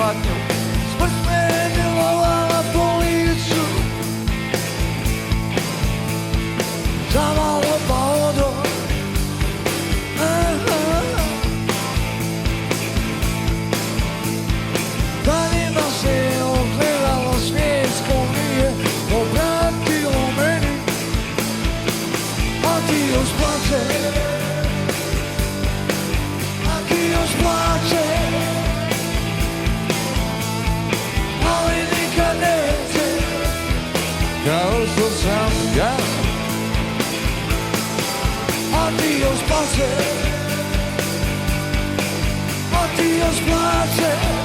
patnju. Smrt me je milovala po licu, zamalo pa odo. Danima se je ogledalo svijetsko nije obratilo meni, a ti još plače, a ti još plače, ali nikad neće kao što sam ja. A ti još plače, a ti još plače.